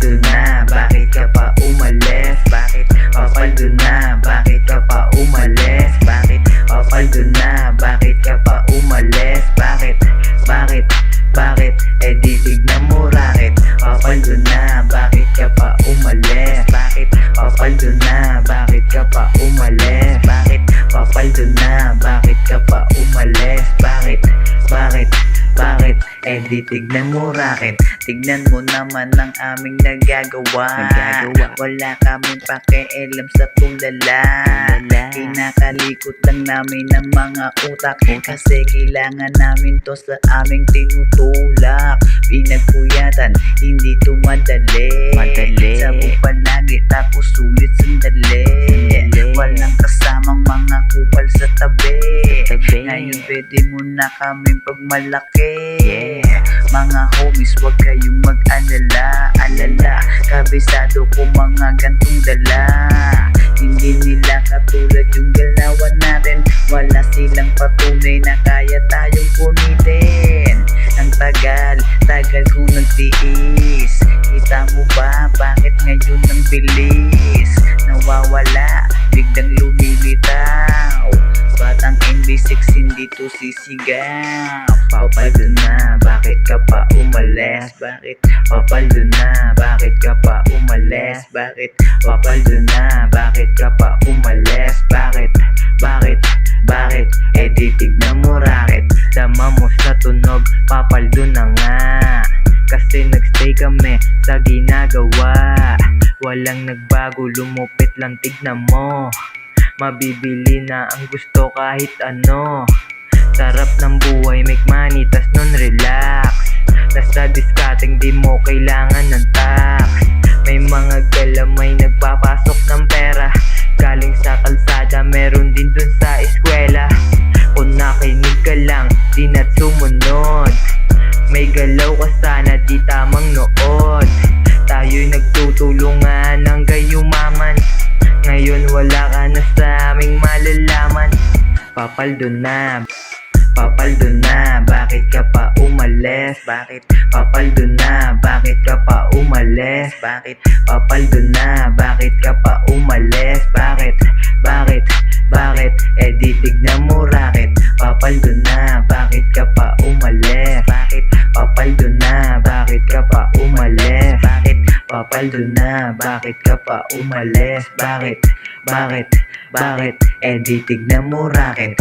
Papaldo na, bakit ka pa umalis? Bakit? Papaldo na, bakit ka pa umalis? Bakit? Papaldo na, bakit ka pa umalis? Bakit? Bakit? Bakit? Eh di tignan mo raket. Papaldo na, bakit ka pa umalis? Bakit? Papaldo na, bakit ka pa umalis? Bakit? Papaldo na, bakit ka pa umalis? Bakit? Bakit? Bakit? Eh di tignan mo raket. Tignan mo naman ang aming nagagawa. Wala kaming pakialam sa tulala. Kinakalikot lang namin ang mga utak, kasi kailangan namin to sa aming tinutulak. Pinagpuyatan, hindi to madali. Sabog palagi tapos sulit sandali. Walang kasamang mga kupal sa tabi. Ngayon pwede mo na kaming pagmalaki. Mga homies, wag kayong mag-alala. Kabisado ko mga gantong dala. Hindi nila katulad yung galawan natin. Wala silang patunay na kaya tayong punitin. Ang tagal kong nagtiis. Kita mo ba bakit ngayon ang bilis? Nawawala, biglang lumilitaw. Batang NB6 hindi to sisigaw. Papaldo na, bakit ka pa umalis? Bakit? Papaldo na, bakit ka pa umalis? Bakit? Papaldo na, bakit ka pa umalis? Bakit? Bakit? Bakit? Eh di tignan mo raket. Dama mo sa tunog, papaldo na nga. Kasi nagstay kami sa ginagawa. Walang nagbago, lumupit lang tignan mo. Mabibili na ang gusto kahit ano. Sarap ng buhay, make money, tas nun relax. Nasa diskating di mo kailangan ng tax. May mga galamay nagpapasok ng pera. Galing sa kalsada, meron din dun sa eskwela. Kung nakinig ka lang, di na't sumunod. May galaw ka sana, di tamang nood. Tayo'y nagtutulungan ng gayumaman. Ngayon wala ka na sa aming malalaman. Papaldo na, papaldo na, bakit ka pa umalis? Bakit? Papaldo na, bakit ka pa umalis? Bakit? Papaldo na, bakit ka pa umalis? Bakit? Bakit? Bakit? Eh di tignan mo raket. Papaldo na, bakit ka pa umalis? Bakit? Papaldo na, bakit ka pa umalis? Bakit? Papaldo na, bakit ka pa umalis? Bakit? Bakit? Bakit? Eh di tignan mo raket.